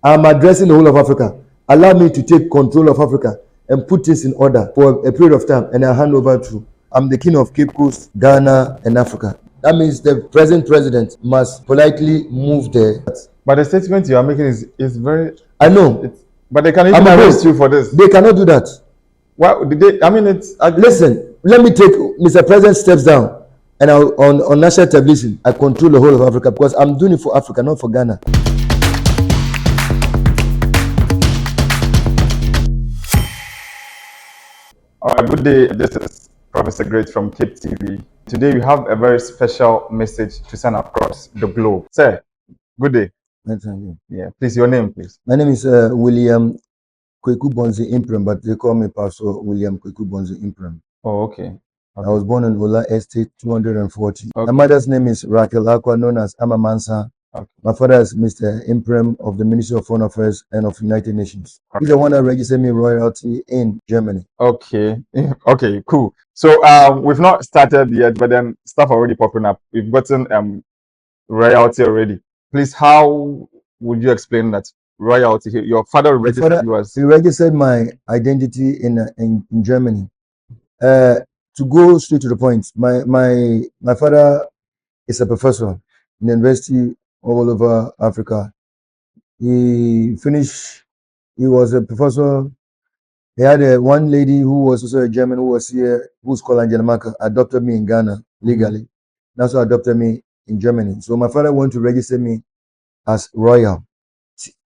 I'm addressing the whole of Africa. Allow me to take control of Africa and put this in order for a period of time, and I hand over to. I'm the king of Cape Coast, Ghana, and Africa. That means the present president must politely move there. But the statement you are making is very. I know. But they can even arrest you for this. They cannot do that. Why did they? I mean, it's. Listen, let me take Mr. President steps down, and on national television, I control the whole of Africa because I'm doing it for Africa, not for Ghana. All right, good day. This is Professor Great from Cape TV. Today we have a very special message to send across the globe. Sir, good day. Thank you. Yeah, please, your name, please. My name is William Kweku Bonzi Imprem, but they call me Pastor William Kweku Bonzi Imprem. Oh, okay. I was born in Ola Estate 240. Okay. My mother's name is Raquel Aqua, known as Amamansa. Okay. My father is Mr. Imprem of the Ministry of Foreign Affairs and of United Nations. Okay. He's the one that registered me royalty in Germany. Okay. Okay, cool. So we've not started yet, but then stuff already popping up. We've gotten royalty already. Please, how would you explain that royalty? Your father registered you as... He registered my identity in Germany. To go straight to the point, my father is a professor in the university all over Africa. He was a professor. He had one lady who was also a German who was here, who's called Angela Merkel, adopted me in Ghana legally. That's who adopted me in Germany. So my father wanted to register me as royal.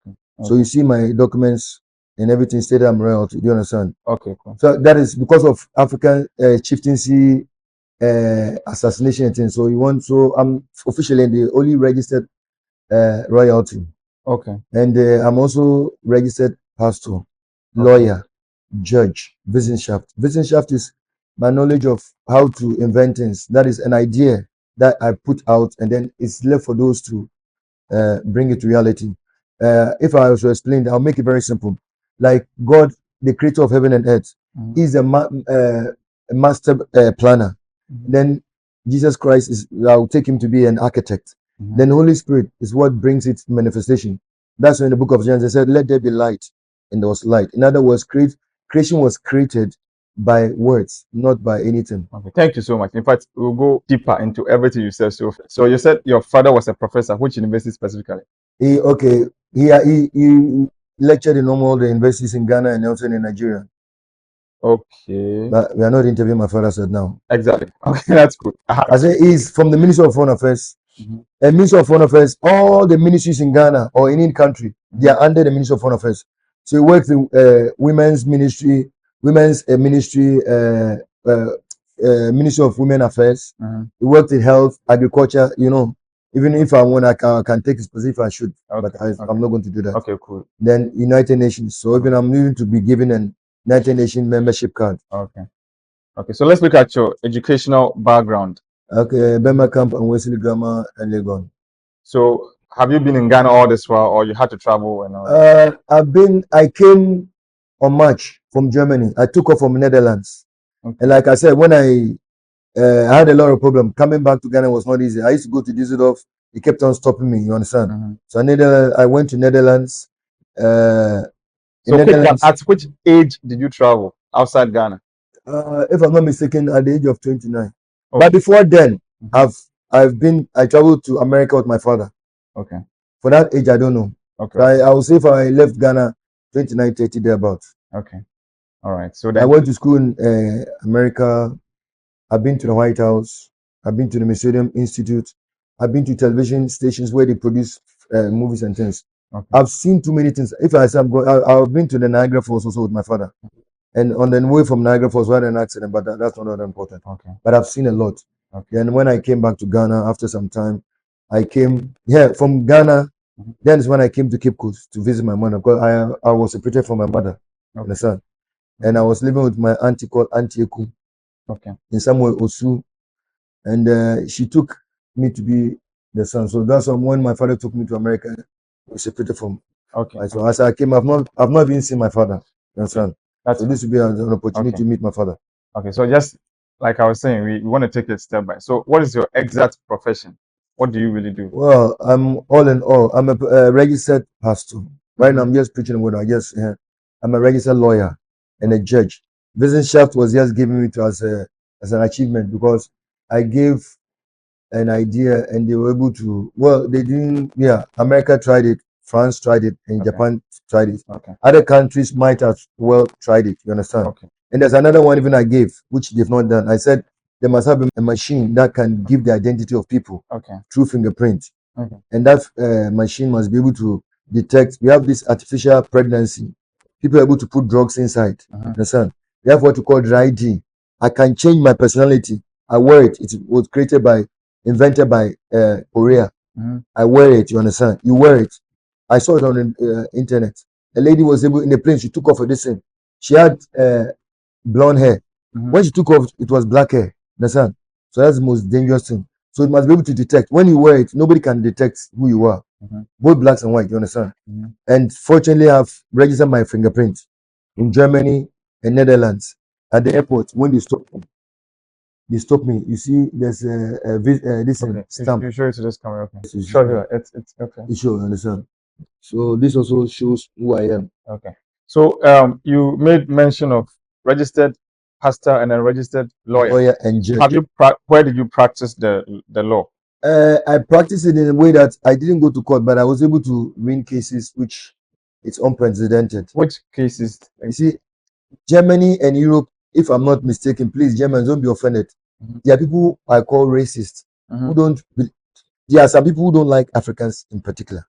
Okay. So you see my documents and everything stated I'm royalty. Do you understand? Okay, cool. So that is because of African chieftaincy assassination thing. So I'm officially the only registered royalty. Okay. And I'm also registered pastor, lawyer, judge, Wissenschaft. Wissenschaft is my knowledge of how to invent things. That is an idea that I put out, and then it's left for those to bring it to reality. If I was to explain, I'll make it very simple. Like God, the creator of heaven and earth, is a master planner. Then Jesus Christ I'll take him to be an architect. Then the Holy Spirit is what brings its manifestation. That's when in the book of Genesis it said, "Let there be light," and there was light. In other words, creation was created by words, not by anything. Okay, thank you so much. In fact, we'll go deeper into everything you said. So you said your father was a professor. Which university specifically? He lectured in all the universities in Ghana and also in Nigeria. Okay. But we are not interviewing my father said now. Exactly. Okay, that's good. I say he's from the Ministry of Foreign Affairs. And Ministry of Foreign Affairs, all the ministries in Ghana or in any country, they are under the Ministry of Foreign Affairs. So he works in women's ministry, Ministry of Women Affairs. He worked in health, agriculture, Even if I want, I can take his position if I should, but I'm not going to do that. Okay, cool. Then United Nations. So even I'm needing to be given an United Nations membership card. Okay. So let's look at your educational background. Okay, Bema Camp and Wesley Grammar and Legon. So have you been in Ghana all this while, or you had to travel and all? I came on March from Germany. I took off from Netherlands. Okay. And like I said, when I had a lot of problems. Coming back to Ghana was not easy. I used to go to Düsseldorf. It kept on stopping me. You understand? So I went to Netherlands. At which age did you travel outside Ghana? If I'm not mistaken, at the age of 29. Okay. But before then, I traveled to America with my father. Okay. For that age, I don't know. Okay. So I will say if I left Ghana 29, 30 thereabouts. Okay. All right. So I went to school in America. I've been to the White House. I've been to the Smithsonian Institute. I've been to television stations where they produce movies and things. Okay. I've seen too many things. If I say I've been to the Niagara Falls also with my father. And on the way from Niagara Falls, we had an accident, but that's not that important. Okay. But I've seen a lot. Okay. And when I came back to Ghana after some time, I came from Ghana. Then is when I came to Cape Coast to visit my mother because I was separated from my mother. Okay. Understand? And I was living with my auntie called Auntie Eku. Okay. In Samuel Osu, and she took me to be the son. So that's when my father took me to America. We separated from. Okay. So as I came, I've not even seen my father. You understand? So this will be an opportunity to meet my father. Okay. So just like I was saying, we want to take it step by. So what is your exact profession? What do you really do? Well, I'm all in all. I'm a registered pastor. Right now, I'm just preaching the word. I'm a registered lawyer and a judge. Wissenschaft was just giving me to as an achievement because I gave an idea and they were able to. Well, they didn't. Yeah, America tried it, France tried it, and Okay. Japan tried it. Okay. Other countries might have well tried it. You understand? Okay. And there's another one even I gave, which they've not done. I said there must have a machine that can give the identity of people Okay. through fingerprint, Okay. and that machine must be able to detect. We have this artificial pregnancy. People are able to put drugs inside. Understand? We have what we call dry ID. I can change my personality. I wear it. It was invented by Korea. I wear it. You understand? You wear it. I saw it on the internet. A lady was able in the plane. She took off her this thing. She had blonde hair. When she took off, it was black hair. Understand? So that's the most dangerous thing. So it must be able to detect. When you wear it, nobody can detect who you are. Both blacks and white. You understand? And fortunately, I've registered my fingerprint in Germany and Netherlands at the airport. When they stop me. You see, there's this Okay. stamp. You show it to this camera. Okay. Yes, Sure. It's okay. it shows. Understand? So this also shows who I am. Okay. So you made mention of registered pastor and then registered lawyer. Lawyer and judge. Have you where did you practice the law? I practiced it in a way that I didn't go to court, but I was able to win cases which it's unprecedented. Which cases? You see, Germany and Europe, if I'm not mistaken, please, Germans, don't be offended. There are people I call racist who don't. There are some people who don't like Africans in particular.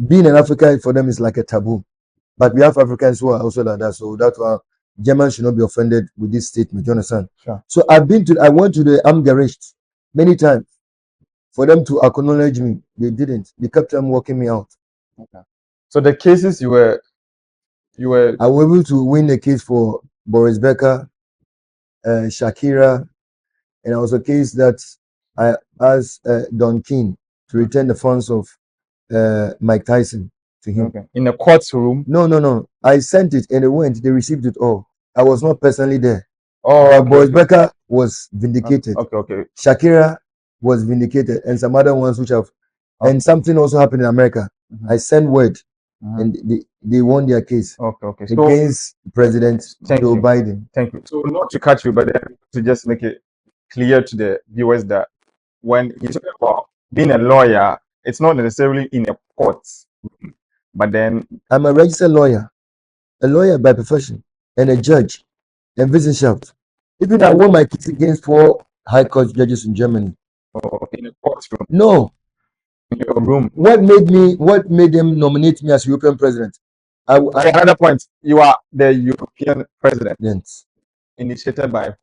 Being an African for them is like a taboo. But we have Africans who are also like that. So that's why Germans should not be offended with this statement. You understand? Sure. So I went to the Amtsgericht many times for them to acknowledge me. They didn't. They kept on walking me out. Okay. So the cases you were I was able to win the case for Boris Becker, Shakira, and it was a case that I asked Don King to return the funds of Mike Tyson to him. Okay. In the courtroom? No. I sent it and they went. They received it all. I was not personally there. Oh, okay. Boris Becker was vindicated. Okay. Shakira was vindicated, and some other ones which have. And something also happened in America. I sent word, and they won their case. Okay. So, against President Joe Biden. Thank you. So not to cut you, but then to just make it clear to the viewers that when you talk about being a lawyer, it's not necessarily in a court, but then I'm a registered lawyer, a lawyer by profession, and a judge, and Wissenschaft. Even I won my case against 4 high court judges in Germany. In a courtroom. No. In your room. What made them nominate me as European president? Another point, you are the European president. Yes. Initiated by.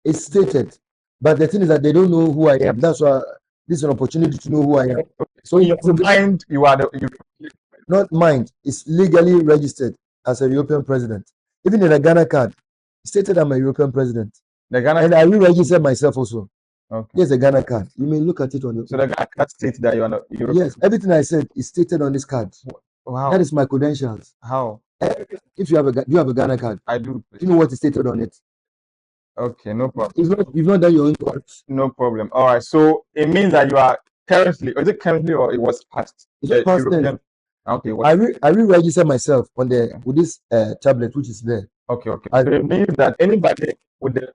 It's stated, but the thing is that they don't know who I am. That's why this is an opportunity to know who I am. So in your mind, you are the European. Not mind. It's legally registered as a European president. Even in the Ghana card, it stated I'm a European president. And I re-registered myself also. Okay. Here's a Ghana card. You may look at it on the. So the Ghana card states that you are not European. Yes, everything I said is stated on this card. Wow. That is my credentials. How? If you have a Ghana card, I do. Do you know what is stated on it? Okay, no problem. You've not done your own part. No problem. All right. So it means that you are currently, is it currently or it was past? It's past European. Okay. I re-register myself on with this tablet which is there. Okay. So it means that anybody with the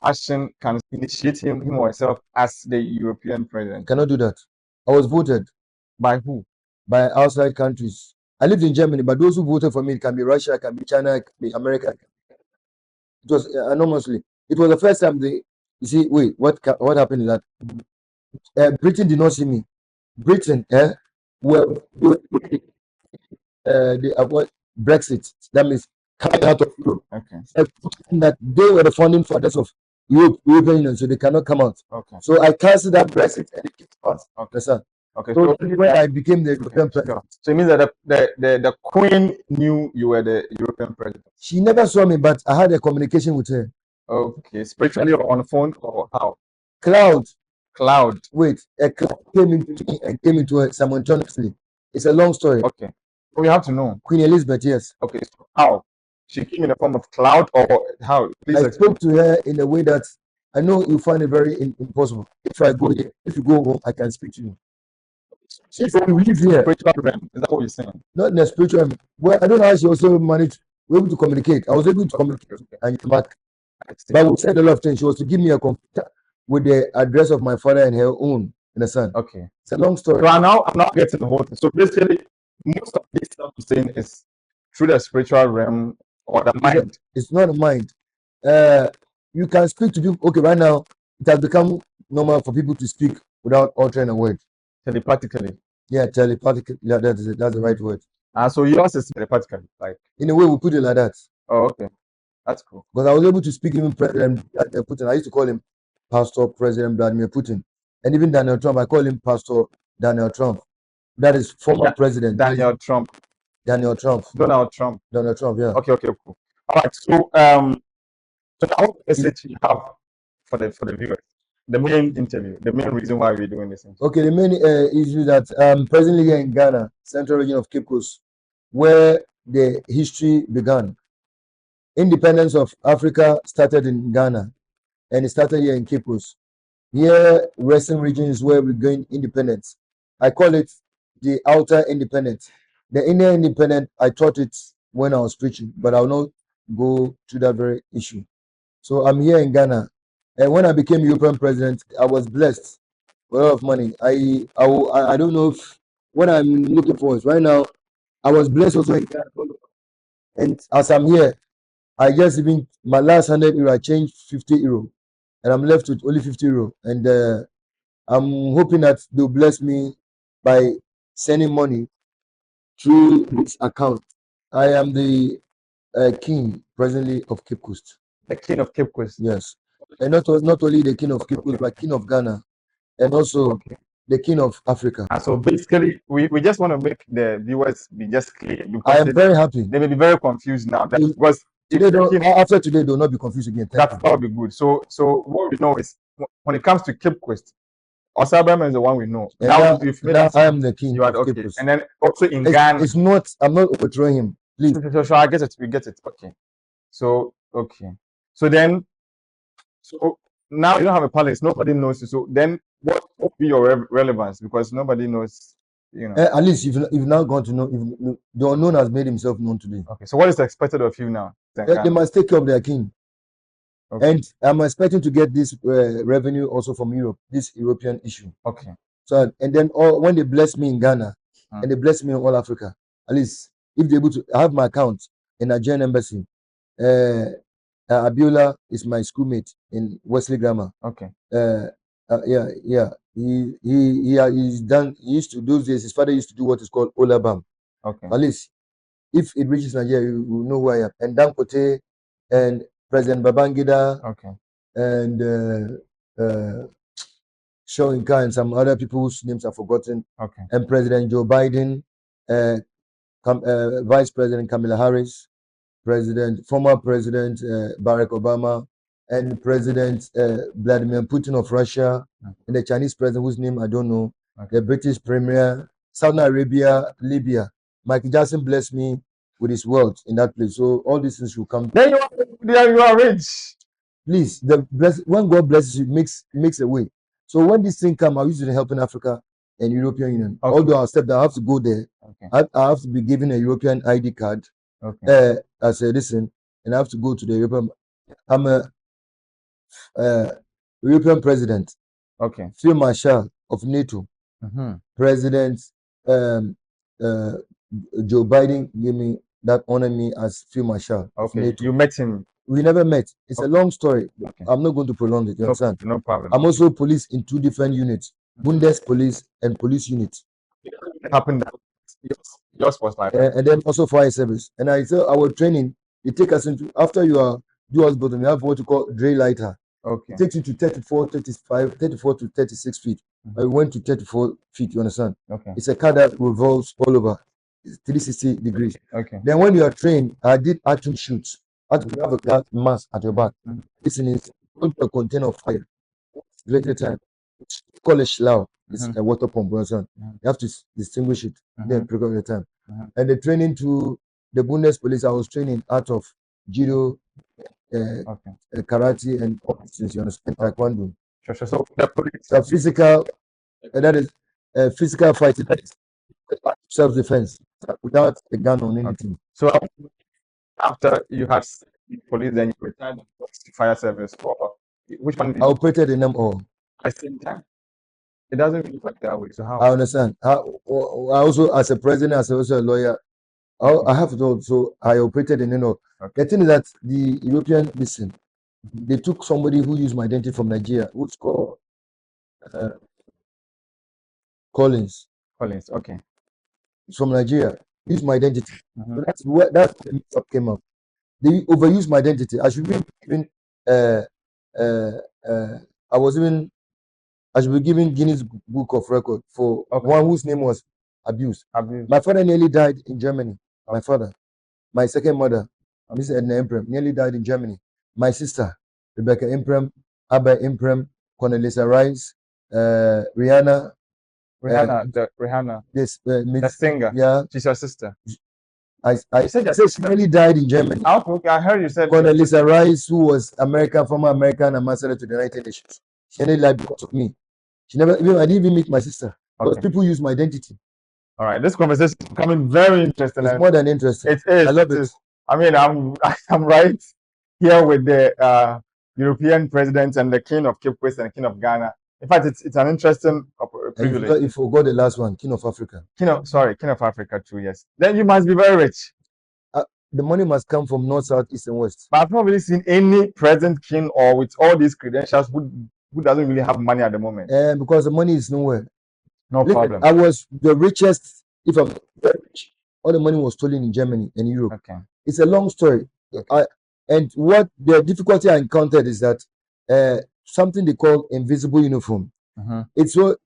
passion can initiate him or herself as the European president. Cannot do that. I was voted. By who? By outside countries. I lived in Germany, but those who voted for me, it can be Russia, it can be China, it can be America. It was enormously. It was the first time what happened is that Britain did not see me. Britain, what Brexit. That means coming out of Europe. Okay. That they were the founding fathers of European Union, so they cannot come out. Okay. So I cancelled that Brexit and it kicked us. Okay. Okay. So when I became the European president. So it means that the Queen knew you were the European president. She never saw me, but I had a communication with her. Okay. Spiritually or on the phone or how? Cloud. Wait, a cloud came into me and came into her simultaneously. It's a long story. Okay. So we have to know. Queen Elizabeth, yes. Okay. So how? She came in the form of cloud or how? Please I spoke to her in a way that I know you find it very impossible. If you go home, I can speak to you. So we live here, Spiritual realm. Is that what you're saying? not in the spiritual realm. Well, I don't know how she also managed. We were able to communicate. I was able to communicate and back. But we said a lot of things. She was to give me a computer with the address of my father and her own in the son. Okay. It's a long story. So I'm not getting the whole thing. So basically, most of this stuff you're saying is through the spiritual realm or the mind. It's not a mind. You can speak to people. Okay, right now it has become normal for people to speak without uttering a word. Telepathically. Yeah, telepathically. Yeah, that's the right word. So yours is telepathically, like. In a way, we put it like that. Oh, okay, that's cool. Because I was able to speak even President Putin. I used to call him Pastor President Vladimir Putin, and even Donald Trump. I call him Pastor Donald Trump. That is former president Donald Trump. Donald Trump. Donald Trump. Donald Trump. Yeah. Okay, cool. All right. So so what message you have for the viewers? The main interview, the main reason why we're doing this. Okay, the main issue that presently here in Ghana, central region of Cape Coast, where the history began. Independence of Africa started in Ghana, and it started here in Cape Coast. Here, Western region is where we gain independence. I call it the outer independence. The inner independent, I taught it when I was preaching, but I'll not go to that very issue. So I'm here in Ghana, and when I became European president, I was blessed with a lot of money. I don't know if what I'm looking for is right now. I was blessed also in Ghana, and as I'm here, I just even my last 100 euro, I changed 50 euro, and I'm left with only 50 euro, and I'm hoping that they'll bless me by sending money through this account. I am the king presently of Cape Coast. The king of Cape Coast. Yes, and not only the king of Cape Coast, but king of Ghana, and also the king of Africa. And so basically, we just want to make the viewers be just clear. I am very happy. They may be very confused now. Because after today, they'll not be confused again. That will be good. So what we know is when it comes to Cape Coast, Osabam is the one we know. Now I am the king. You are okay. And then also in Ghana, it's not. I'm not overthrowing him. Please. So I get it. We get it. Okay. So okay. So then, so now you don't have a palace. Nobody knows you. So then, what will be your relevance? Because nobody knows. You know. At least you've now gone to know. If the unknown has made himself known today. Okay. So what is expected of you now? They must take care of their king. Okay. And I'm expecting to get this revenue also from Europe, this European issue. Okay. So and then when they bless me in Ghana and they bless me in all Africa, at least if they're able to have my account in Nigerian embassy, Abiola is my schoolmate in Wesley Grammar. Okay. Yeah. He's done. He used to those days. His father used to do what is called Olabam. Okay. At least if it reaches Nigeria, you will know who I am. And Dangote and President Babangida, okay, and Shoinka and some other people whose names are forgotten, okay, and President Joe Biden, Vice President Kamala Harris, former President Barack Obama, and President Vladimir Putin of Russia, and the Chinese president whose name I don't know, the British Premier, Saudi Arabia, Libya. Michael Jackson blessed me with his wealth in that place. So all these things will come. Then you are rich. Please, when God blesses you, makes a way. So when this thing come, I usually help in Africa and European Union. Okay. Although I'll step down, I have to go there. Okay. I have to be given a European ID card. Okay. As a listen, and I have to go to the European. I'm a European president. Okay. Field Marshal of NATO. President Joe Biden gave me that honor me as Field Marshal. Okay. You met him. We never met. It's a long story. Okay. I'm not going to prolong it. You understand? No problem. I'm also police in 2 different units: Bundes Police and Police Unit. It happened that yours was like and then also fire service. And I said our training, it takes us into after you are dual bottom, you have what you call dray lighter. Okay. It takes you to 34 to 36 feet. I went to 34 feet. You understand? Okay. It's a car that revolves all over. It's 360 degrees. Okay. Then when you are trained, I did action shoots. You have a gas mask at your back. This is a container of fire. Later time, it's called a shlow. It's a water pump. You have to distinguish it. Then prepare the time. And the training to the Bundes Police, I was training out of judo, karate, and all things. You understand? Taekwondo. So the physical. That is physical fighting, that is self-defense, without a gun on anything. So after you had police, then you returned to fire service, or which one did I you operated in them all. at the same time? It doesn't really work that way. So I how? understand. I also, as a president, as also a lawyer, I have to know. So I operated in, Okay. the thing is that the European, listen, they took somebody who used my identity from Nigeria, who's called Collins. Collins. Okay. From Nigeria, used my identity. Mhm. So that's where the mix up came up. They overused my identity. I should be given I should be given Guinness Book of Record for Okay. one whose name was abused. Abuse. My father nearly died in Germany. My father, my second mother, Miss Edna Imprem, nearly died in Germany. My sister, Rebecca Imprem, Abba Imprem, Cornelisa Rice, Rihanna, Rihanna, this the singer. yeah, She's your sister. I said she nearly died in Germany. Okay, I heard you said Cornelisa Rice, who was former American ambassador to the United Nations, she nearly died because of me. I didn't even meet my sister because Okay. people use my identity. All right, this conversation is becoming very interesting. It's and more than interesting. It is. I love it it. is. I mean, I'm right here with the European president and the King of Cape Coast and the King of Ghana. In fact, it's an interesting And privilege. you forgot the last one, King of Africa. King of Africa too. Yes. Then you must be very rich. The money must come from north, south, east, and west. But I've not really seen any present king or with all these credentials who doesn't really have money at the moment. And because the money is nowhere. No problem. I was the richest, if I'm very rich. All the money was stolen in Germany and Europe. Okay. It's a long story. Okay. And what the difficulty I encountered is that something they call invisible uniform. Mhm. It's so,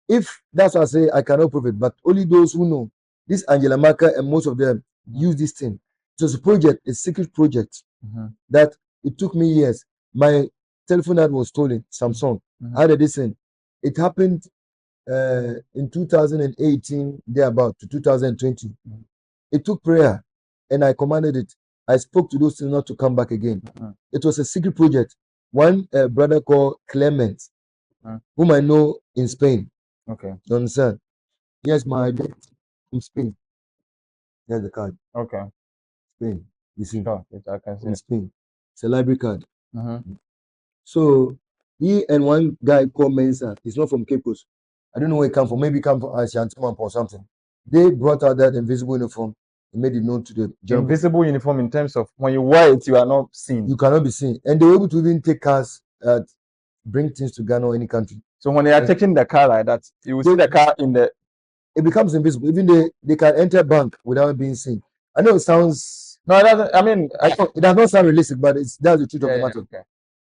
if that's what I say, I cannot prove it, but only those who know. This Angela Merkel and most of them use this thing. It was a project, a secret project Mhm. that it took me years. My telephone that was stolen, Samsung. Mhm. I had this thing. It happened in 2018, thereabout to 2020. Mhm. It took prayer, and I commanded it. I spoke to those things not to come back again. Mhm. It was a secret project. One brother called Clement, Mhm. whom I know in Spain. Okay. You understand? Yes, my identity from Spain. Here's the card. Okay. Spain. You see, Sure. Yes, I can see in it. Spain. It's a library card. Mhm. So he and one guy called Mensa, he's not from Cape Coast. I don't know where he come from. Maybe he come from Ashanti or something. They brought out that invisible uniform and made it known to the German. Invisible uniform in terms of when you wear it, you are not seen. You cannot be seen. And they were able to even take cars, bring things to Ghana or any country. So when they are Yes. taking the car like that, you will see the car in the. It becomes invisible. Even they can enter bank without being seen. I know it sounds, No, it doesn't. I mean, it does not sound realistic, but that's the truth of yeah, the yeah, matter. okay.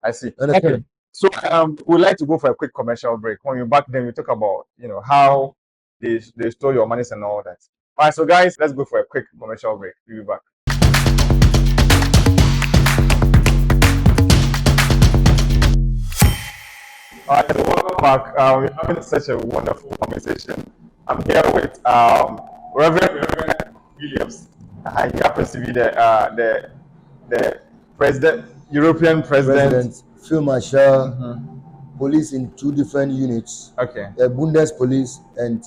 I see. Understand? Okay. So we'd like to go for a quick commercial break. When you're back, then we talk about how they store your monies and all that. All right, so guys, let's go for a quick commercial break. We'll be back. All right, so welcome back. We're having such a wonderful conversation. I'm here with Reverend Williams. He happens to be the president, European president. President, Field Marshal, Mhm. police in 2 different units. Okay. Bundes police and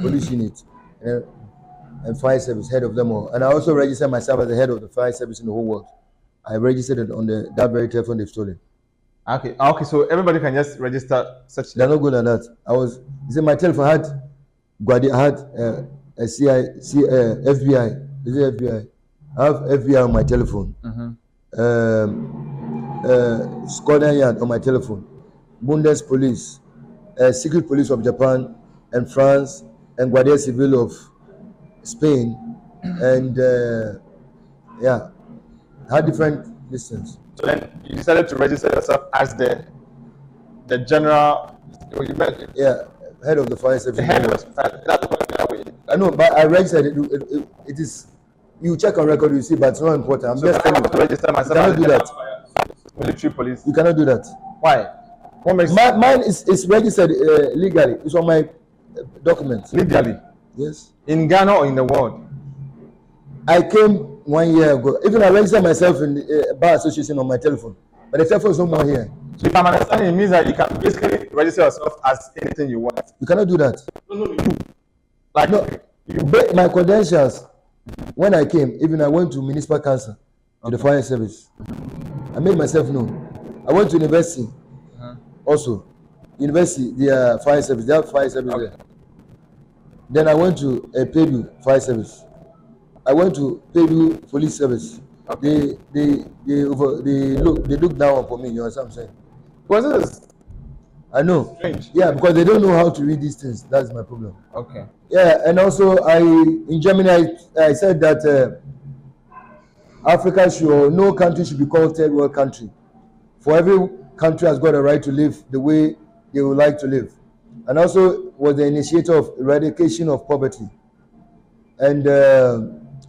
police unit and fire service, head of them all. And I also registered myself as the head of the fire service in the whole world. I registered it on that very telephone they've stolen. Okay. So everybody can just register such. They're not good at that. You see, my telephone had I had a FBI. Is it FBI? I have FBI on my telephone. Scotland Yard on my telephone. Bundes police, secret police of Japan and France, and Guardia Civil of Spain, and had different listings. So then you decided to register yourself as the general. Yeah, head of the fire service. The head of the. I know, but I registered it. It is. You check on record, you see, but it's not important. I'm just I telling have to you. register You myself cannot as do the that. military police. You cannot do that. Why? What makes Mine is registered legally. It's on my documents. legally Yes. in Ghana or in the world? I came 1 year ago. Even I registered myself in Bar Association on my telephone, but the telephone is no more here. So if I'm understanding, it means that you can basically register yourself as anything you want. You cannot do that. No, like No, but my credentials, when I came, even I went to municipal council, to the fire service. I made myself known. I went to university also. University, their fire service, they have fire service there. Then I went to a Pedu fire service. I went to Pedu police service. They look down upon me. You understand what I'm saying? because this is I know. strange. Yeah, because they don't know how to read these things. That's my problem. Okay. Yeah, and also in Germany, I said that Africa should, no country should be called third world country. For every country has got a right to live the way they would like to live. And also was the initiator of eradication of poverty. And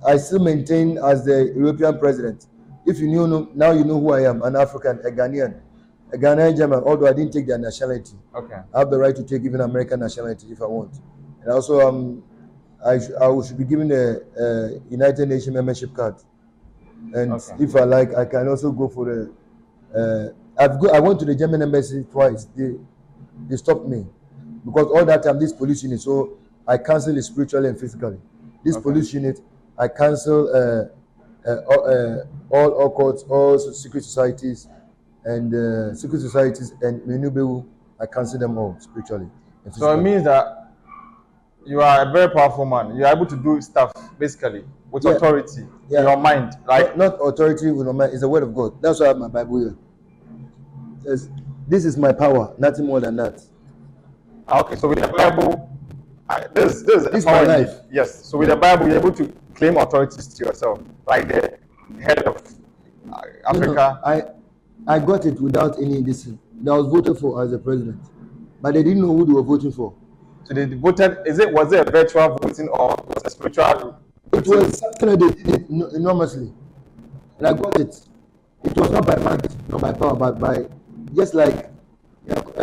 I still maintain as the European president. If you knew, now you know who I am, an African, a Ghanaian German, although I didn't take their nationality. Okay. I have the right to take even American nationality if I want. And also, I should be given a United Nations membership card. And if I like, I can also go for the. I went to the German embassy twice. They stopped me because all that time this police unit. So I cancel it spiritually and physically. This police unit, I cancel all courts, all secret societies, and Menubeu. I cancel them all spiritually. And So it means that you are a very powerful man. You are able to do stuff basically with authority in your mind, like not authority with my mind. It's the word of God. That's why I have my Bible here. This is my power, nothing more than that. okay. So with the Bible, this is my life. Yes. So with the Bible, you're able to claim authorities to yourself, like the head of Africa. I got it without any decision. I was voted for as a president, but they didn't know who they were voting for. So they voted. Was it a virtual voting or was it a spiritual? It was something that they did enormously, and I got it. It was not by might, not by power, but by just like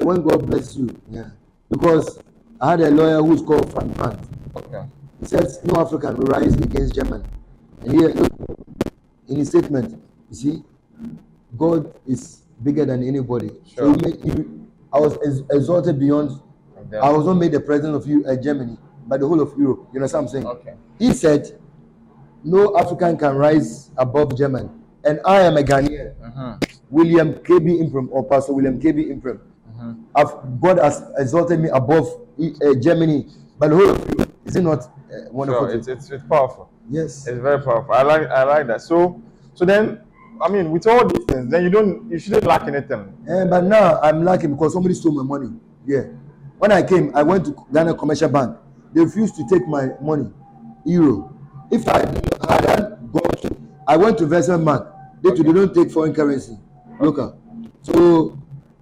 when God bless you. Yeah, because I had a lawyer who's called Frank Brandt. Okay. He said no African will rise against Germany, and here in his statement, you see, God is bigger than anybody. Sure. So I was exalted beyond. I was not made the president of Germany, but the whole of Europe. You know what I'm saying? Okay. He said, no African can rise above German. And I am a Ghanaian. William KB Imprim, or Pastor William KB Imprim. God has exalted me above Germany, but the whole of Europe. Is it not wonderful? Sure, it's powerful. Yes. It's very powerful. I like that. So then, I mean, with all these things, then you shouldn't lack anything. But now I'm lacking because somebody stole my money. Yeah. When I came, I went to Ghana Commercial Bank. They refused to take my money, euro. If I hadn't gone to, I went to investment bank. They don't take foreign currency, local. So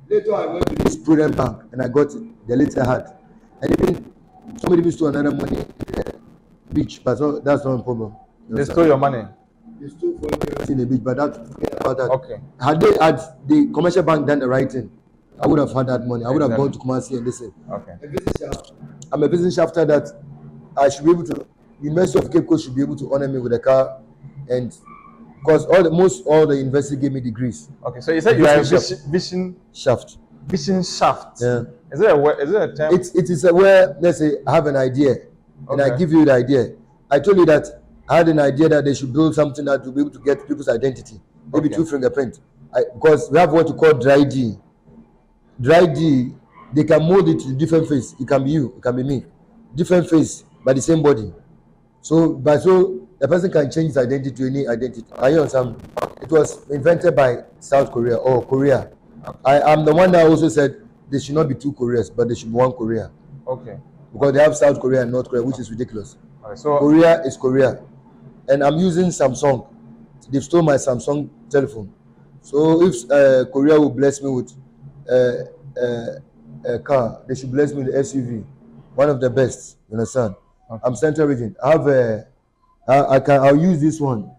later I went to this Prudent Bank and I got it. The later had, and even somebody stole another money in the beach, but that's not a problem. They stole your money. They stole foreign currency in the beach, but forget about that. Okay. Had the commercial bank done the right thing, I would have had that money. I would have gone to Kumasi and listen. Okay. I'm a business after that. I should be able to. University of Cape Coast should be able to honor me with a car, and because all the university gave me degrees. Okay, so you said you are a vision shaft. Vision shaft. Yeah. Is it a term? It is where, let's say I have an idea and I give you the idea. I told you that I had an idea that they should build something that will be able to get people's identity, maybe through fingerprint. Because we have what we call dry D. Dry D, they can mold it to different face. It can be you, it can be me. Different face, but the same body. So the person can change his identity to any identity. It was invented by South Korea or Korea. I am the one that also said there should not be two Koreas, but there should be one Korea. Okay. Because they have South Korea and North Korea, which is ridiculous. Okay, so Korea is Korea. And I'm using Samsung. They stole my Samsung telephone. So if Korea will bless me with a car, they should bless me with SUV. One of the best, you understand? Okay. I'm Central Region. I have I'll use this one.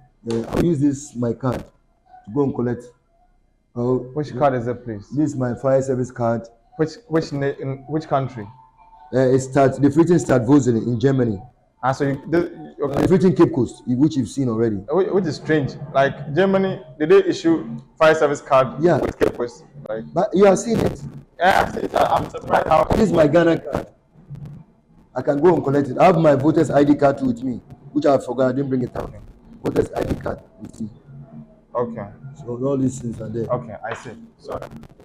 I'll use this my card to go and collect. Which card is it, please? This is my fire service card. Which country? The written start Vosel in Germany. So it's written Cape Coast, which you've seen already. Which is strange. Like Germany, did they issue fire service card with Cape Coast? Like, but you have seen it. Yeah, I'm surprised how. This is my Ghana card. I can go and collect it. I have my voter's ID card too with me, which I forgot. I didn't bring it out. Voter's ID card. You see. Okay. So all these things are there. Okay, I see. So,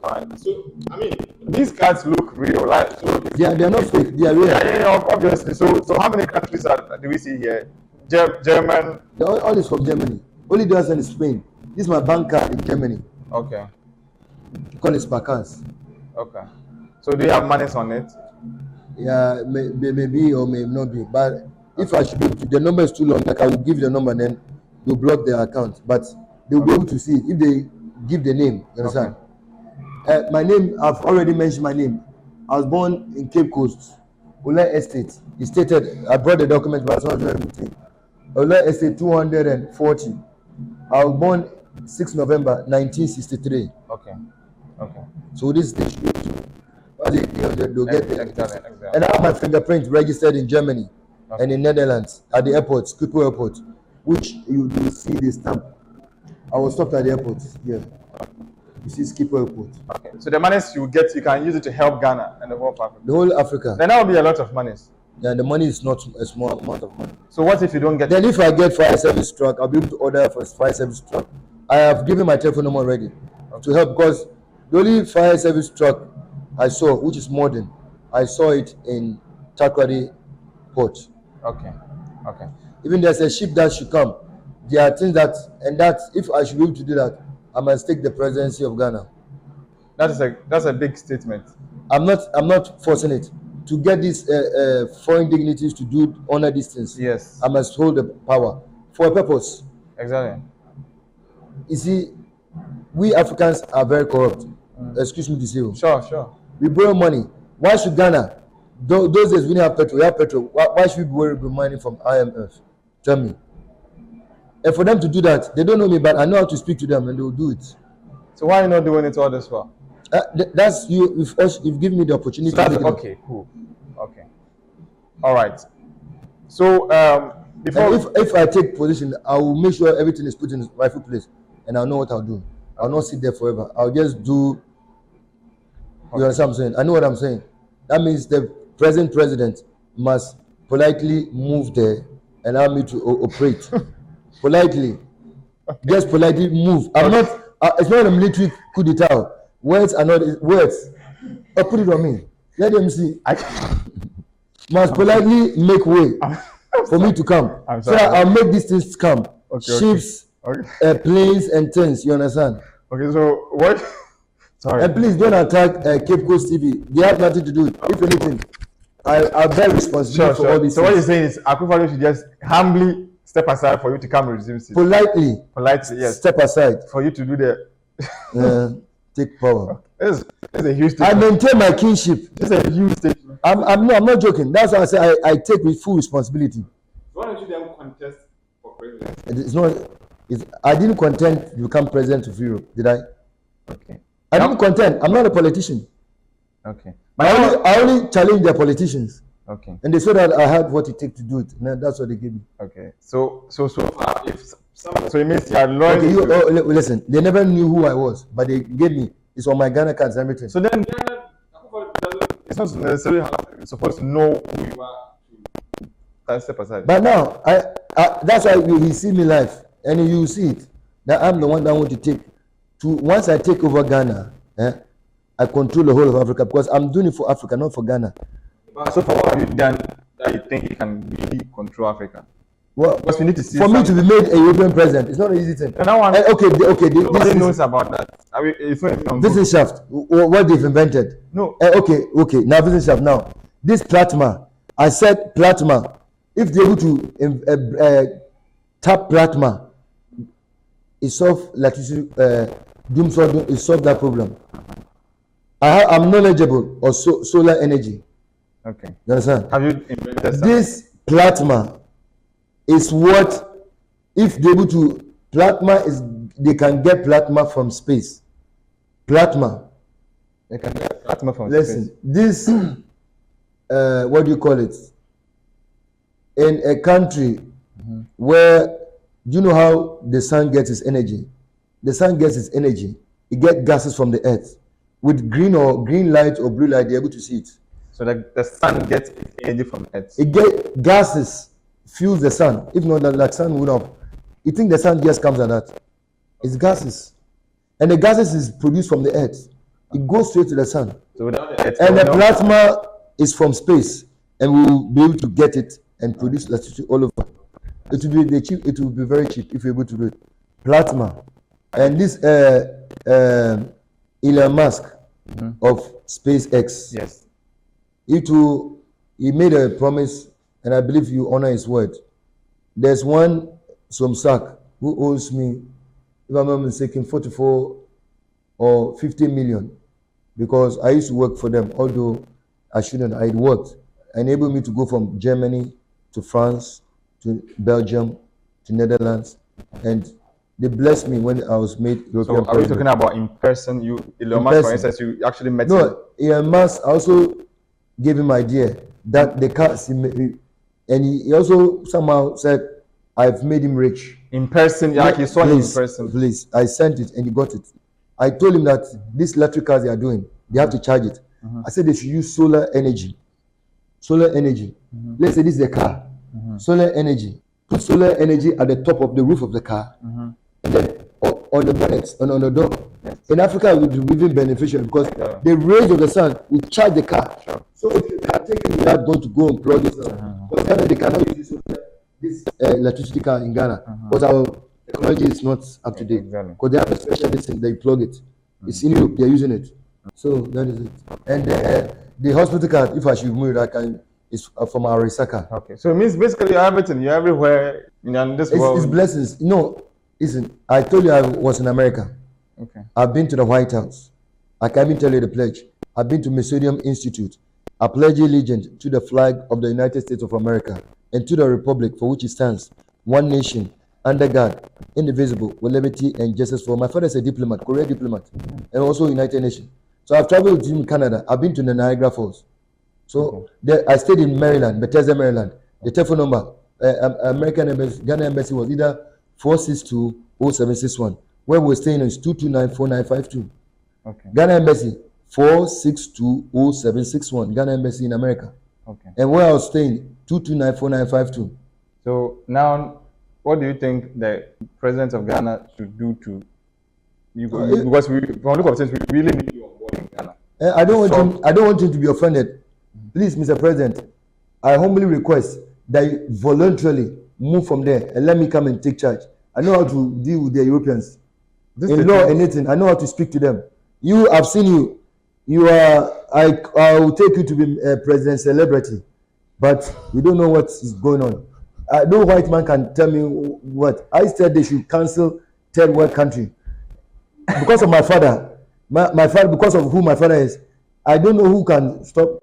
all right. So, I mean, these cards look real, right? So, They are not fake. They are real. yeah, obviously. So how many countries do we see here? German. All is from Germany. Only the others in Spain. This is my bank card in Germany. Okay. Call it Sparkans. Okay. So do you have monies on it? Yeah, maybe or may not be. But if I should, the number is too long. Like I will give the number, and then you block their account. But they'll be able to see it if they give the name. You understand? My name, I've already mentioned my name. I was born in Cape Coast, Ulai Estate. He stated, I brought the document, but it's not everything. Ulai Estate 240. I was born 6 November 1963. Okay. Okay. So this thing should be they'll get the Exactly. And I have my fingerprint registered in Germany and in Netherlands at the airport, Schiphol Airport, which you will see the stamp. I was stopped at the airport here. You see Schiphol Airport. Okay. So the monies you get, you can use it to help Ghana and the whole of Africa. The whole Africa. Then that will be a lot of monies. Yeah, the money is not a small amount of money. So what if you don't get? Then if I get fire service truck, I'll be able to order for fire service truck. I have given my telephone number already to help, because the only fire service truck I saw, which is modern, I saw it in Takoradi Port. Okay. Okay. Even there's a ship that should come. There are things that, and that if I should be able to do that, I must take the presidency of Ghana. That's a big statement. I'm not forcing it. To get these foreign dignitaries to do honor these things, Yes. I must hold the power for a purpose. Exactly. You see, we Africans are very corrupt. Excuse me to say. Sure. We borrow money. Why should Ghana? Those days we didn't have petrol. We have petrol. Why should we borrow money from IMF? Tell me. And for them to do that, they don't know me, but I know how to speak to them, and they will do it. So why are you not doing it all this for? That's you. You've given me the opportunity. Okay, cool. Okay. All right. So before if I take position, I will make sure everything is put in its rightful place, and I'll know what I'll do. I'll not sit there forever. I'll just do. You understand what I'm saying? I know what I'm saying. That means the present president must politely move there and allow me to operate. Politely. Just politely move. I'm not. It's not a military coup d'etat. Words are not words. Put it on me. Let them see. Must politely make way for me to come. So that I'll make these things come. Ships, planes, and things. You understand? Okay. So what? Sorry. And please don't attack Cape Coast TV. They have nothing to do with it. If anything, I bear responsibility for all these So things. what you're saying is Akufo-Addo should just humbly step aside for you to come and resume seat. Politely, Yes. step aside. For you to do the. Take power. This is a huge I statement. maintain my kinship. This is a huge statement. I'm not joking. That's why I say I take with full responsibility. Why don't you then contest for president? It's not. I didn't contend to become president of Europe, did I? Okay. I didn't contend. I'm not a politician. Okay. I only challenge the politicians, Okay. and they saw that I had what it takes to do it. And that's what they gave me. Okay. So far, if so it means you are loyal. Okay, listen. They never knew who I was, but they gave me. It's on my Ghana cards and everything. So then, it's not necessarily supposed to know who you are to step aside. But now, that's why he see me live, and you see it. That I'm the one that want to take. Once I take over Ghana, I control the whole of Africa, because I'm doing it for Africa, not for Ghana. So for what have you done that you think you can really control Africa? Well, Because we need to see for me to be made a European president, it's not an easy thing. And that one, nobody This knows about that. I mean, it's not even Vision Shaft, what they've invented. No. Okay. Now Vision Shaft. Now this plasma, I said plasma. If they're able to tap plasma, it solve electricity. It solve that problem. I'm knowledgeable of solar energy. Okay. You understand? Have you invented something? This plasma is what, if they're able to, they can get plasma from space. Plasma. They can get plasma from Listen, space. this, what do you call it? In a country where, do you know how the sun gets its energy? The sun gets its energy. It gets gases from the earth. with green light or blue light, they're able to see it. So the sun gets its energy from Earth. It get gases fuels the sun. If not, like sun would have. You think the sun just comes like that? It's gases, and the gases is produced from the earth. It goes straight to the sun, So without the Earth, and the no- plasma is from space, and we will be able to get it and produce electricity all over. It will be cheap. It will be very cheap if you're able to do it. Plasma, and this Elon Musk of SpaceX. yes. He made a promise, and I believe you honor his word. There's one Somsak who owes me, if I'm not mistaken, 44 or 50 million, because I used to work for them, although I shouldn't. I worked, enabled me to go from Germany to France to Belgium to Netherlands, and they blessed me when I was made European So are we president. talking about in person? You, Elon In Musk, for person. instance, you actually met him. No, Elon Musk also gave him idea that the cars, and he also somehow said, "I've made him rich." In person, yeah, he saw him in Please, person. Please, I sent it and he got it. I told him that these electric cars they are doing, they have to charge it. I said they should use solar energy. Solar energy. Let's say this is a car. Solar energy. Put solar energy at the top of the roof of the car, and then on the bonnet and on the door. In Africa, it would be even beneficial because the rays of the sun will charge the car. So if you can take it without going to go and plug it, because Ghana, they cannot use this electricity car in Ghana because our technology is not up to date. Exactly. Because they have a special thing, they plug it. It's in Europe, they're using it. So that is it. And the hospital card, if I should move it, I can. It's from our Arisaka. Okay, so it means basically you're everything. You're everywhere in this world. It's blessings. No, listen. I told you I was in America. Okay. I've been to the White House. I can't even tell you the pledge. I've been to Masonium Institute. I pledge allegiance to the flag of the United States of America and to the republic for which it stands, one nation, under God, indivisible, with liberty and justice for all. My father is a diplomat, Korean diplomat, and also United Nations. So I've traveled to Canada. I've been to the Niagara Falls. So I stayed in Maryland, Bethesda, Maryland. The telephone number, American Embassy, Ghana Embassy was either 462-0761. Where we're staying is 229-4952. Okay. Ghana Embassy 462-0761. Ghana Embassy in America. Okay. And where I was staying 229-4952. So now, what do you think the president of Ghana should do to you? Because from the look of things, we really need you on board in Ghana. I don't want him to be offended. Please, Mr. President, I humbly request that you voluntarily move from there and let me come and take charge. I know how to deal with the Europeans. In law, anything. I know how to speak to them. I've seen you. You are. I will take you to be a president celebrity, but you don't know what is going on. No white man can tell me what. I said they should cancel third world country because of my father. My father, because of who my father is. I don't know who can stop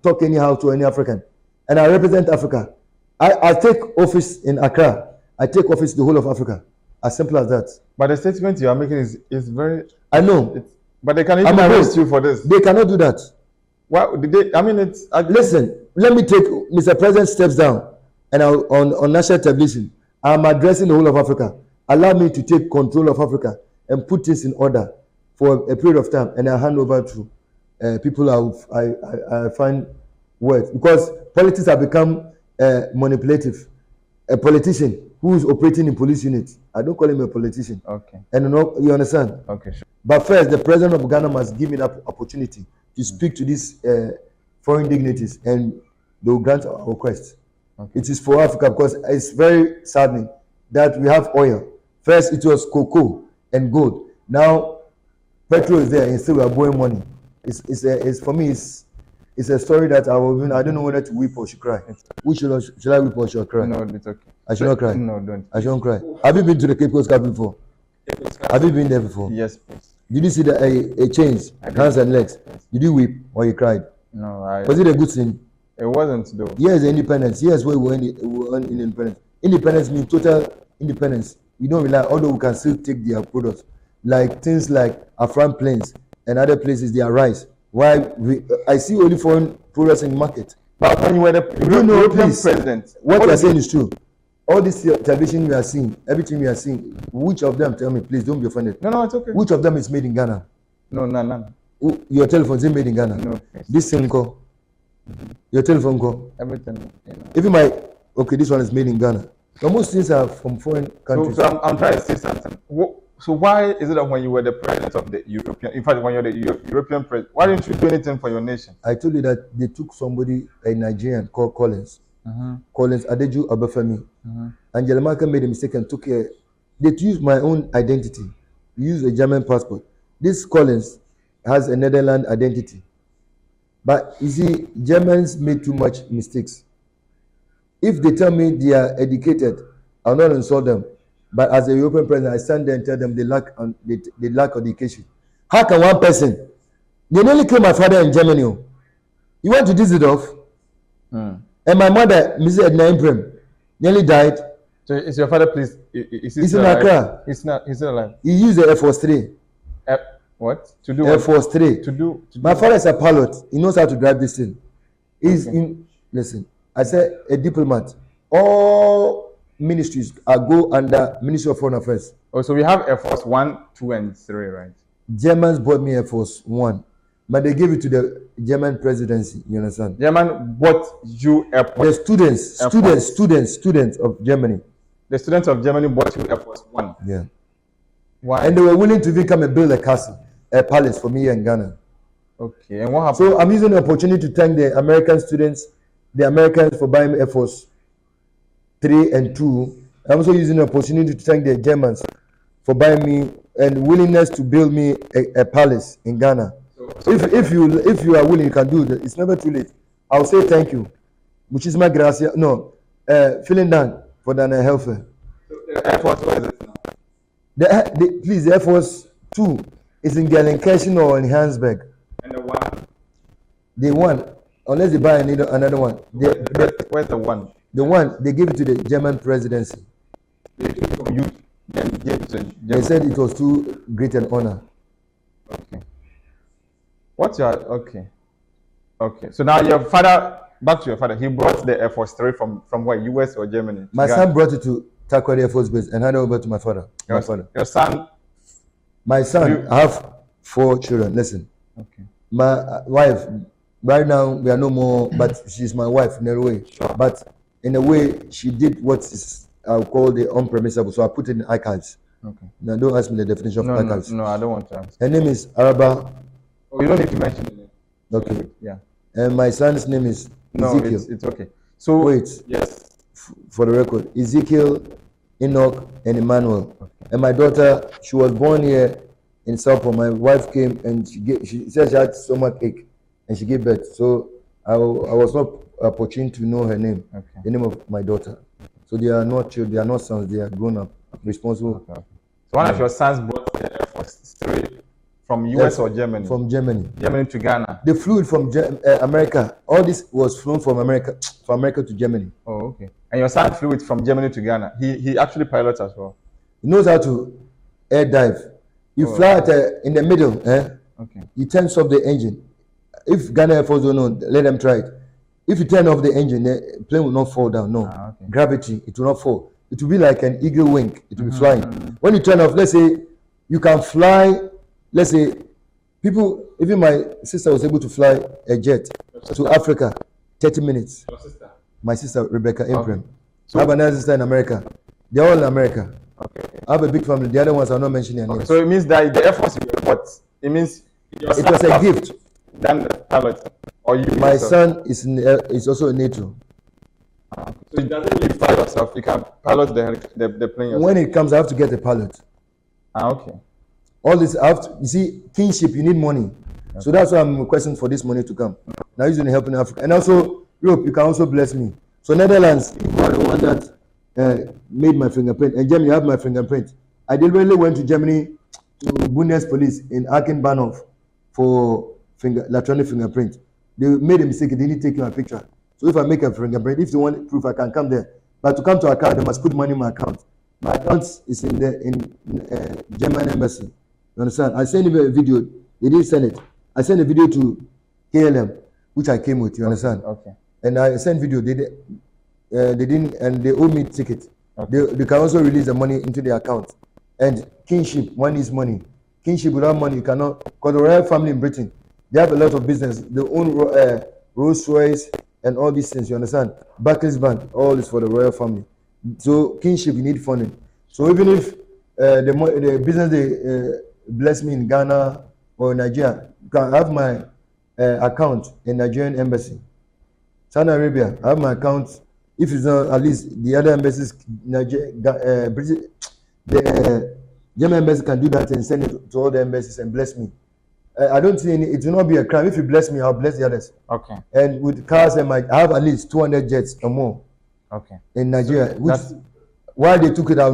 talk anyhow to any African, and I represent Africa. I take office in Accra. I take office the whole of Africa. As simple as that. But the statement you are making is very. I know. But they can even arrest you for this. They cannot do that. Why did they? I mean, it's. Listen, let me take Mr. President steps down, and on national television, I'm addressing the whole of Africa. Allow me to take control of Africa and put things in order for a period of time, and I hand over to people I find worth, because politics have become manipulative. A politician who is operating in police units, I don't call him a politician. Okay. And you understand? Okay, sure. But first, the president of Ghana must give me that opportunity to speak to these foreign dignitaries, and they will grant our request. Okay. It is for Africa, because it's very saddening that we have oil. First, it was cocoa and gold. Now, petrol is there, and still we are borrowing money. For me, it's a story that I don't know whether to weep or should cry. Should I weep or should I cry? No, it's okay. I should not cry. No, don't. I shouldn't cry. Have you been to the Cape Coast Cap before? Have you been there before? Yes, please. Did you see a chains, hands and legs? Did you weep or you cried? No, Was it a good thing? It wasn't though. Yes, independence. Yes, we were in independence. Independence means total independence. We don't rely, although we can still take their products, like things like Afran plains and other places, they are rice. Why I see only foreign products in the market. But when you were the European president, what you are saying is true. All this television we are seeing, everything we are seeing, which of them, tell me, please don't be offended. No, it's okay. Which of them is made in Ghana? No, none. Your telephone is made in Ghana. No. This same call. Your telephone call. Everything. Even okay, this one is made in Ghana. But most things are from foreign countries. So I'm trying to say something. So why is it that when you were the president of the European, in fact, when you're the European president, why didn't you do anything for your nation? I told you that they took somebody, a Nigerian called Collins. Collins Adeju Obafemi. Angela Merkel made a mistake and took a. They used my own identity. Use a German passport. This Collins has a Netherlands identity. But you see, Germans made too much mistakes. If they tell me they are educated, I'll not insult them. But as a European president, I stand there and tell them they lack education. How can one person? They nearly killed my father in Germany. You went to Düsseldorf, and my mother, Mrs. Edna Imprem, nearly died. So is your father, please? He's in Accra. He's not. He's still alive. He used the Air Force 3. What to do? Air Force 3. To do. My father is a pilot. He knows how to drive this thing. He's in. Listen, I said a diplomat. All ministries go under Ministry of Foreign Affairs. Oh, so we have Air Force 1, 2, and 3, right? Germans bought me Air Force 1, but they gave it to the German presidency. You understand? German bought you Air Force. The students of Germany. The students of Germany bought you Air Force 1. Yeah. Why? And they were willing to even come and build a castle, a palace for me here in Ghana. Okay. And what happened? So I'm using the opportunity to thank the American students, the Americans for buying Air Force 3 and 2. I'm also using the opportunity to thank the Germans for buying me and willingness to build me a palace in Ghana. So if you are willing, you can do it. It's never too late. I'll say thank you. Muchísimas gracias. No, vielen Dank for the help. So the Air Force, where is it now? Please, the Air Force 2 is in Gelsenkirchen or in Hansberg. And the 1? The 1, unless they buy another one. Where's the 1? The 1, they gave it to the German presidency. They took it from you and gave it to Germany. They said it was too great an honor. Okay. What's your okay? Okay. So now your father, back to your father. He brought the Air Force 3 from where? US or Germany? My son brought it to Takoradi Air Force Base and handed over to my father. Your son? My son, I have 4 children. Listen. Okay. My wife, right now we are no more, but she's my wife in a way. But in a way, she did what is I'll call the unpermissible. So I put it in archives. Okay. Now don't ask me the definition of archives. No, I don't want to ask. Her name is Araba. Oh, you don't need to mention the name. Okay. Yeah. And my son's name is Ezekiel. It's okay. So wait. Yes. For the record, Ezekiel, Enoch, and Emmanuel. Okay. And my daughter, she was born here in Sao Paulo. My wife came and she said she had stomach ache and she gave birth. So I was not opportune to know her name, the name of my daughter. So they are not children, they are not sons, they are grown up, responsible. Okay. So one of your sons brought the Air Force 3 from US or Germany? From Germany. Germany to Ghana. They flew it from America. All this was flown from America to Germany. Oh, okay. And your son flew it from Germany to Ghana. He actually pilots as well. He knows how to air dive. You fly in the middle, Okay. You turn off the engine. If Ghana Air Force don't know, let them try it. If you turn off the engine, the plane will not fall down. No. Okay. Gravity, it will not fall. It will be like an eagle wing. It will be flying. When you turn off, let's say you can fly, let's say even my sister was able to fly a jet to Africa, 30 minutes. Your sister? My sister, Rebecca Imprem. Okay. So I have another sister in America. They're all in America. Okay. I have a big family. The other ones are not mentioning their names. So it mees that the Air Force you what? It means it was a gift. Than the pilot. Or you my son is also a NATO. So it doesn't really fly yourself. You can pilot the plane yourself. When it comes, I have to get a pilot. Okay. All this, you see, kingship, you need money. Okay. So that's why I'm requesting for this money to come. Now using helping Africa. And also, Europe, you can also bless me. So Netherlands, you are the one that made my fingerprint. And Germany, I have my fingerprint. I deliberately went to Germany to Bundespolice in Aachen-Bahnhof for electronic fingerprint. They made a mistake, they didn't take my picture. So if I make a fingerprint, if they want proof, I can come there. But to come to account, they must put money in my account. My account is in German embassy. You understand? I sent a video, they didn't send it. I sent a video to KLM, which I came with, you understand? Okay. And I sent video, they didn't, and they owe me ticket. Okay. They can also release the money into their account. And kingship, one is money. kinship without money, you cannot. Because the royal family in Britain, they have a lot of business. They own Rolls Royce and all these things. You understand? Barclays Bank, all is for the royal family. So kinship, you need funding. So even if the business they bless me in Ghana or Nigeria, you can have my account in Nigerian embassy. Saudi Arabia, I have my account. If it's not, at least the other embassies, British, the German embassy can do that and send it to all the embassies and bless me. I don't see any. It will not be a crime if you bless me. I'll bless the others. Okay. And with cars and I have at least 200 jets or more. Okay. In Nigeria, which why they took it, I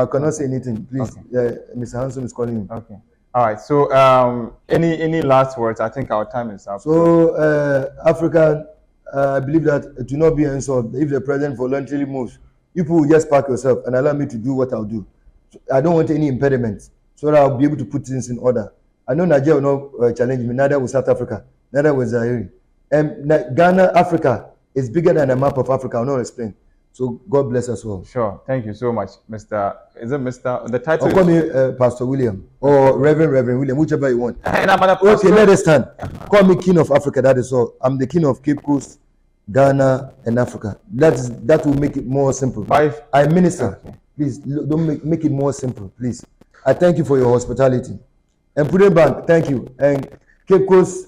cannot say anything. Please, okay. Mr. Hanson is calling me. Okay. All right. So, any last words? I think our time is up. So, Africa, I believe that it will not be an insult if the president voluntarily moves. You people will just park yourself and allow me to do what I'll do. I don't want any impediments, so that I'll be able to put things in order. I know Nigeria will not challenge me, neither will South Africa, neither will Zaire. And Ghana, Africa is bigger than the map of Africa. I'll not explain. So God bless us all. Sure. Thank you so much, Mr. Is it Mr. The title? Or call me Pastor William or Reverend William, whichever you want. Okay, let us stand. Call me King of Africa. That is all. I'm the King of Cape Coast, Ghana, and Africa. That will make it more simple. I minister. Okay. Please don't make it more simple, please. I thank you for your hospitality. And Prudent Bank, thank you. And Cape Coast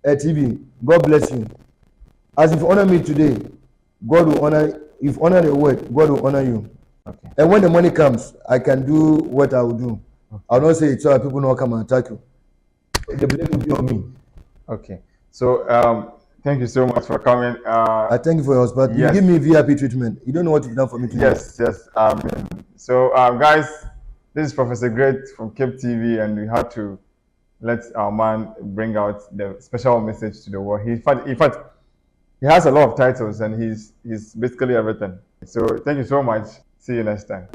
TV, God bless you. As you've honored me today, God will honor. If you honor the word, God will honor you. Okay. And when the money comes, I can do what I will do. Okay. I'll not say it so people not come and attack you. The blame will be on me. Okay. So thank you so much for coming. I thank you for your hospitality. Yes. You give me VIP treatment. You don't know what you've done for me today. Yes. So guys, this is Professor Great from Cape TV, and we had to let our man bring out the special message to the world. In fact, he has a lot of titles and he's basically everything. So thank you so much. See you next time.